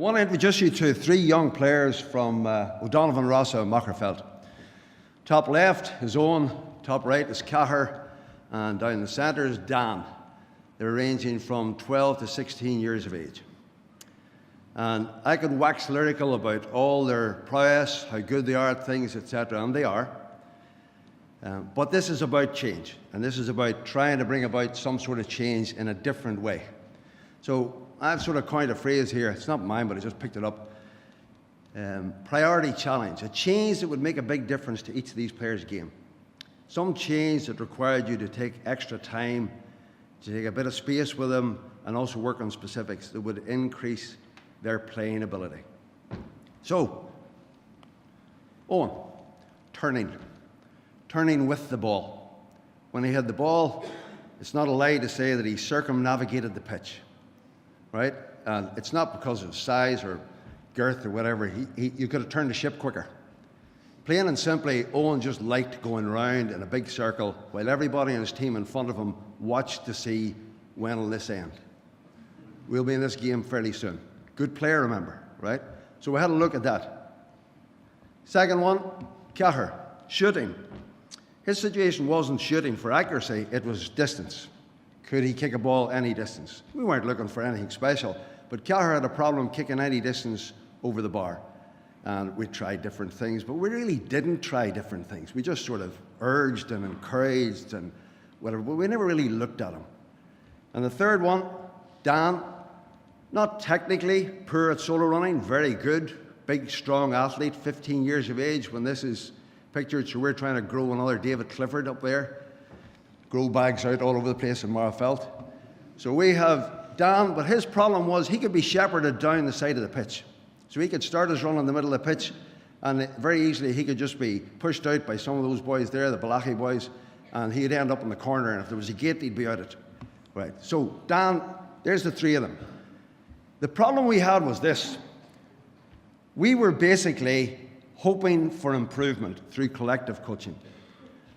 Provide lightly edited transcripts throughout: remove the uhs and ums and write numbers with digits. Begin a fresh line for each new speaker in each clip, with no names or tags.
want to introduce you to three young players from O'Donovan Rossa and Magherafelt. Top left is Owen, top right is Kerr, and down the centre is Dan. They're ranging from 12 to 16 years of age. And I could wax lyrical about all their prowess, how good they are at things, etc., and they are. But this is about change, and this is about trying to bring about some sort of change in a different way. So I've sort of coined a phrase here. It's not mine, but I just picked it up. Priority challenge, a change that would make a big difference to each of these players' game. Some change that required you to take extra time, to take a bit of space with them, and also work on specifics that would increase their playing ability. So, Owen, turning with the ball. When he had the ball, it's not a lie to say that he circumnavigated the pitch, right? And it's not because of size or girth or whatever. You could have turned the ship quicker. Plain and simply, Owen just liked going round in a big circle while everybody on his team in front of him watched to see when will this end. We'll be in this game fairly soon. Good player, remember, right? So we had a look at that. Second one, Kerr, shooting. His situation wasn't shooting for accuracy, it was distance. Could he kick a ball any distance? We weren't looking for anything special, but Kerr had a problem kicking any distance over the bar. And we tried different things, but we really didn't try different things. We just sort of urged and encouraged and whatever, but we never really looked at him. And the third one, Dan, not technically poor at solo running, very good, big, strong athlete, 15 years of age when this is pictured, so we're trying to grow another David Clifford up there, grow bags out all over the place in Magherafelt. So we have Dan, but his problem was he could be shepherded down the side of the pitch. So he could start his run in the middle of the pitch, and very easily he could just be pushed out by some of those boys there, the Balachi boys, and he'd end up in the corner, and if there was a gate, he'd be out it. Right, so Dan, there's the three of them. The problem we had was this. We were basically hoping for improvement through collective coaching.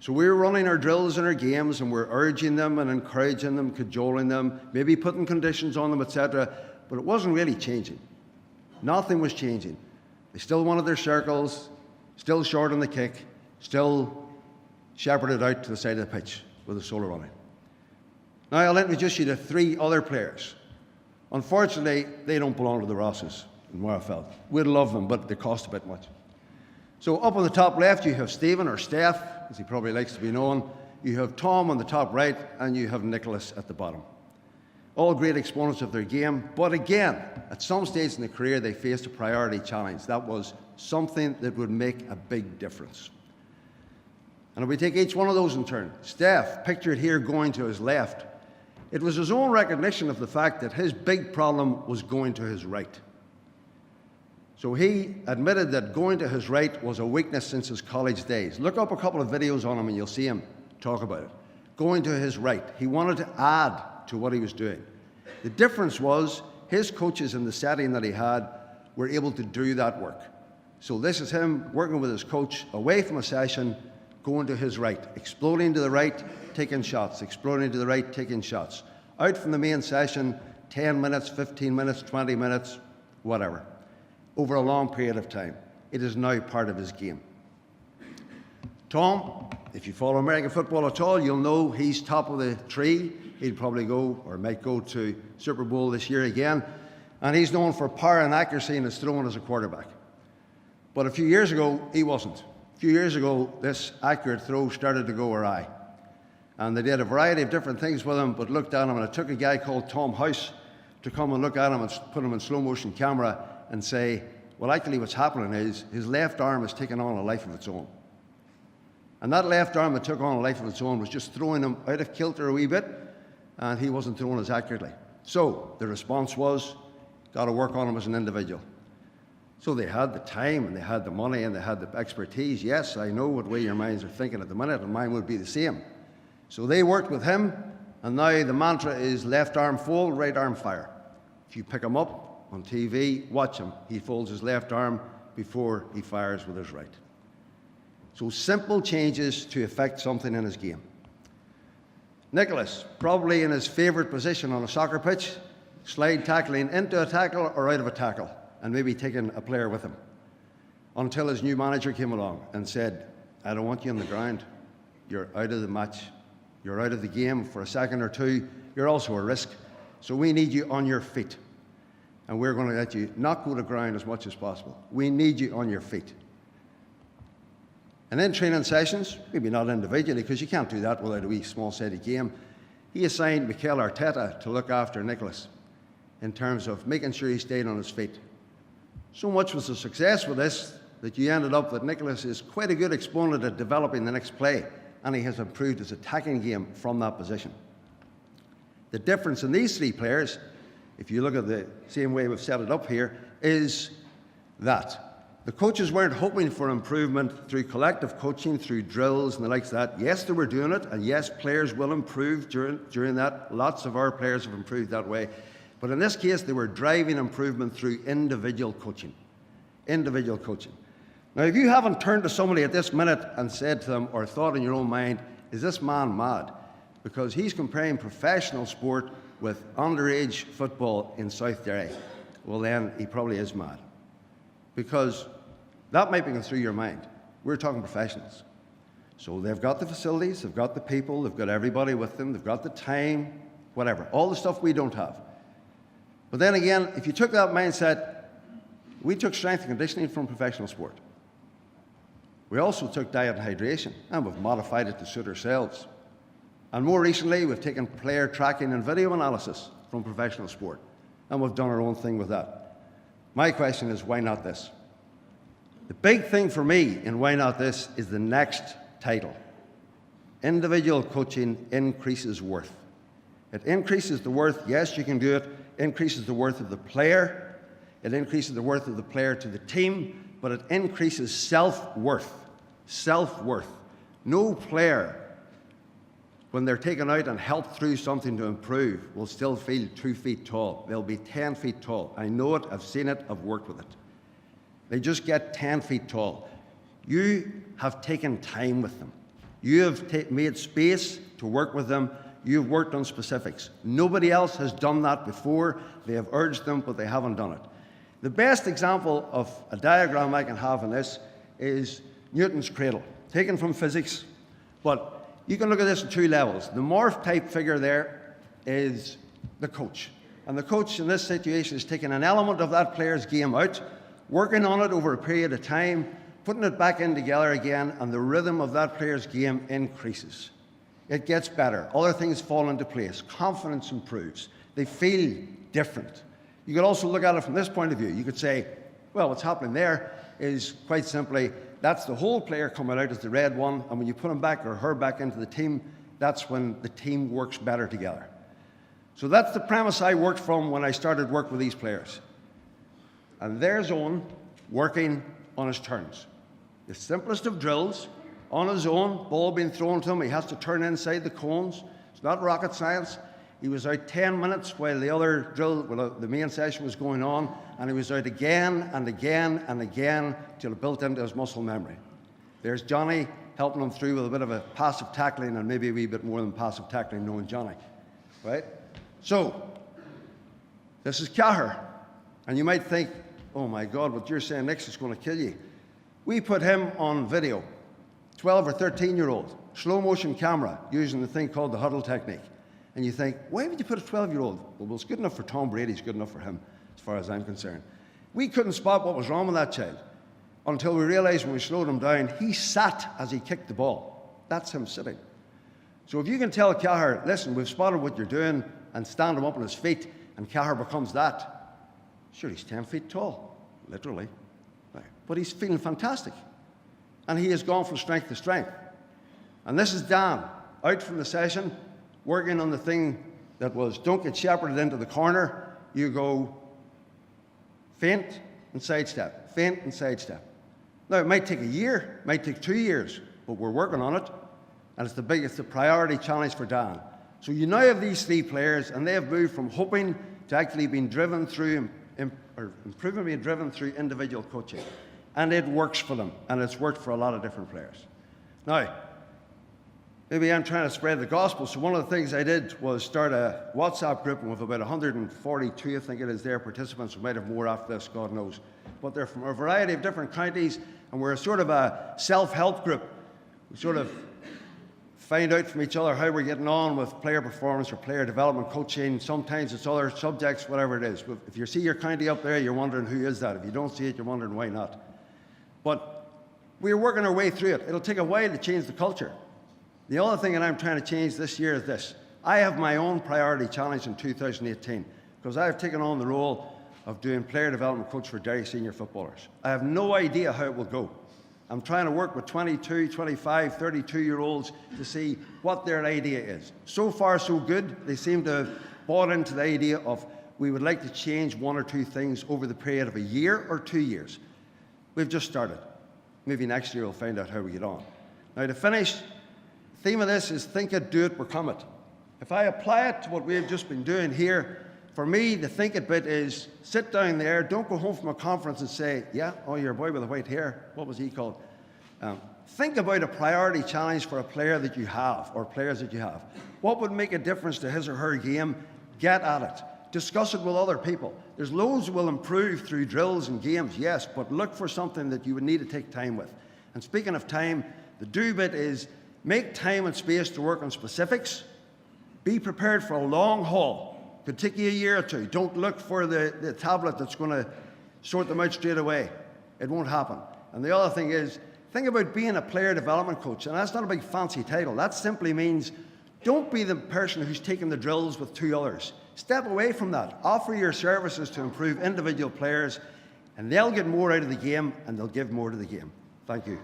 So we were running our drills and our games, and we're urging them and encouraging them, cajoling them, maybe putting conditions on them, etc., but it wasn't really changing. Nothing was changing. They still wanted their circles, still short on the kick, still shepherded out to the side of the pitch with the solo running. Now I'll introduce you to three other players. Unfortunately, they don't belong to the Rossas in Magherafelt. We'd love them, but they cost a bit much. So up on the top left, you have Stephen, or Steph, as he probably likes to be known. You have Tom on the top right, and you have Nicholas at the bottom. All great exponents of their game, but again, at some stage in their career, they faced a priority challenge. That was something that would make a big difference. And if we take each one of those in turn, Steph, pictured here going to his left, it was his own recognition of the fact that his big problem was going to his right. So he admitted that going to his right was a weakness since his college days. Look up a couple of videos on him and you'll see him talk about it. Going to his right. He wanted to add to what he was doing. The difference was his coaches in the setting that he had were able to do that work. So this is him working with his coach away from a session, going to his right, exploding to the right, taking shots, exploding to the right, taking shots. Out from the main session, 10 minutes, 15 minutes, 20 minutes, whatever, over a long period of time. It is now part of his game. Tom, if you follow American football at all, you'll know he's top of the tree. He'd probably go, or might go, to Super Bowl this year again. And he's known for power and accuracy in his throwing as a quarterback. But a few years ago, he wasn't. A few years ago, this accurate throw started to go awry. And they did a variety of different things with him, but looked at him, and it took a guy called Tom House to come and look at him and put him in slow motion camera and say, well, actually what's happening is his left arm is taking on a life of its own. And that left arm that took on a life of its own was just throwing him out of kilter a wee bit, and he wasn't throwing as accurately. So the response was, got to work on him as an individual. So they had the time, and they had the money, and they had the expertise. Yes, I know what way your minds are thinking at the minute, and mine would be the same. So they worked with him, and now the mantra is left arm fold, right arm fire. If you pick him up on TV, watch him. He folds his left arm before he fires with his right. So simple changes to affect something in his game. Nicholas, probably in his favourite position on a soccer pitch, slide tackling into a tackle or out of a tackle. and maybe taking a player with him, until his new manager came along and said, I don't want you on the ground. You're out of the match. You're out of the game for a second or two. You're also a risk. So we need you on your feet. And we're going to let you not go to ground as much as possible. We need you on your feet. And in training sessions, maybe not individually, because you can't do that without a wee small-sided game, he assigned Mikel Arteta to look after Nicholas in terms of making sure he stayed on his feet. So much was the success with this that you ended up that Nicholas is quite a good exponent at developing the next play, and he has improved his attacking game from that position. The difference in these three players, if you look at the same way we've set it up here, is that the coaches weren't hoping for improvement through collective coaching, through drills and the likes of that. Yes, they were doing it, and yes, players will improve during that. Lots of our players have improved that way. But in this case, they were driving improvement through individual coaching. Individual coaching. Now, if you haven't turned to somebody at this minute and said to them, or thought in your own mind, is this man mad? Because he's comparing professional sport with underage football in South Derry. Well, then he probably is mad. Because that might be going through your mind. We're talking professionals. So they've got the facilities, they've got the people, they've got everybody with them, they've got the time, whatever. All the stuff we don't have. But then again, if you took that mindset, we took strength and conditioning from professional sport. We also took diet and hydration, and we've modified it to suit ourselves. And more recently, we've taken player tracking and video analysis from professional sport, and we've done our own thing with that. My question is, why not this? The big thing for me in why not this is the next title. Individual coaching increases worth. It increases the worth, yes, you can do it, increases the worth of the player, it increases the worth of the player to the team, but it increases self-worth. Self-worth. No player, when they're taken out and helped through something to improve, will still feel 2 feet tall. They'll be 10 feet tall. I know it, I've seen it, I've worked with it. They just get 10 feet tall. You have taken time with them. You have made space to work with them. You've worked on specifics. Nobody else has done that before. They have urged them, but they haven't done it. The best example of a diagram I can have in this is Newton's cradle, taken from physics. But you can look at this at two levels. The morph type figure there is the coach. And the coach in this situation is taking an element of that player's game out, working on it over a period of time, putting it back in together again, and the rhythm of that player's game increases. It gets better. Other things fall into place. Confidence improves. They feel different. You could also look at it from this point of view. You could say, well, what's happening there is quite simply, that's the whole player coming out as the red one, and when you put him back or her back into the team, that's when the team works better together. So that's the premise I worked from when I started work with these players. And there's Owen working on his turns. The simplest of drills, on his own, ball being thrown to him, he has to turn inside the cones. It's not rocket science. He was out 10 minutes while the other drill, the main session was going on, and he was out again and again and again till it built into his muscle memory. There's Johnny helping him through with a bit of a passive tackling, and maybe a wee bit more than passive tackling, knowing Johnny, right? So, this is Kerr, and you might think, oh my God, what you're saying next is going to kill you. We put him on video, 12 or 13-year-old, slow motion camera, using the thing called the huddle technique. And you think, why would you put a 12-year-old? Well, it's good enough for Tom Brady, it's good enough for him, as far as I'm concerned. We couldn't spot what was wrong with that child until we realized when we slowed him down, he sat as he kicked the ball. That's him sitting. So if you can tell Kerr, listen, we've spotted what you're doing, and stand him up on his feet, and Kerr becomes that, sure, he's 10 feet tall, literally. But he's feeling fantastic. And he has gone from strength to strength. And this is Dan, out from the session, working on the thing that was, don't get shepherded into the corner. You go feint and sidestep, feint and sidestep. Now, it might take a year, it might take 2 years, but we're working on it. And it's the priority challenge for Dan. So you now have these three players, and they have moved from hoping to actually being driven through, or improving being driven through individual coaching. And it works for them, and it's worked for a lot of different players. Now, maybe I'm trying to spread the gospel. So one of the things I did was start a WhatsApp group with about 142, I think it is, there participants. We might have more after this, God knows. But they're from a variety of different counties, and we're sort of a self-help group. We sort of find out from each other how we're getting on with player performance or player development, coaching. Sometimes it's other subjects, whatever it is. If you see your county up there, you're wondering who is that. If you don't see it, you're wondering why not. But we're working our way through it. It'll take a while to change the culture. The other thing that I'm trying to change this year is this. I have my own priority challenge in 2018 because I have taken on the role of doing player development coach for Derry senior footballers. I have no idea how it will go. I'm trying to work with 22, 25, 32-year-olds to see what their idea is. So far, so good. They seem to have bought into the idea of we would like to change one or two things over the period of a year or 2 years. We've just started. Maybe next year we'll find out how we get on. Now, to finish, the theme of this is think it, do it, become it. If I apply it to what we've just been doing here, for me, the think it bit is sit down there, don't go home from a conference and say, yeah, oh, you're a boy with the white hair. What was he called? Think about a priority challenge for a player that you have, or players that you have. What would make a difference to his or her game? Get at it. Discuss it with other people. There's loads that will improve through drills and games, yes, but look for something that you would need to take time with. And speaking of time, the do bit is make time and space to work on specifics. Be prepared for a long haul. Could take you a year or two. Don't look for the tablet that's going to sort them out straight away. It won't happen. And the other thing is, think about being a player development coach. And that's not a big fancy title. That simply means don't be the person who's taking the drills with two others. Step away from that. Offer your services to improve individual players, and they'll get more out of the game, and they'll give more to the game. Thank you.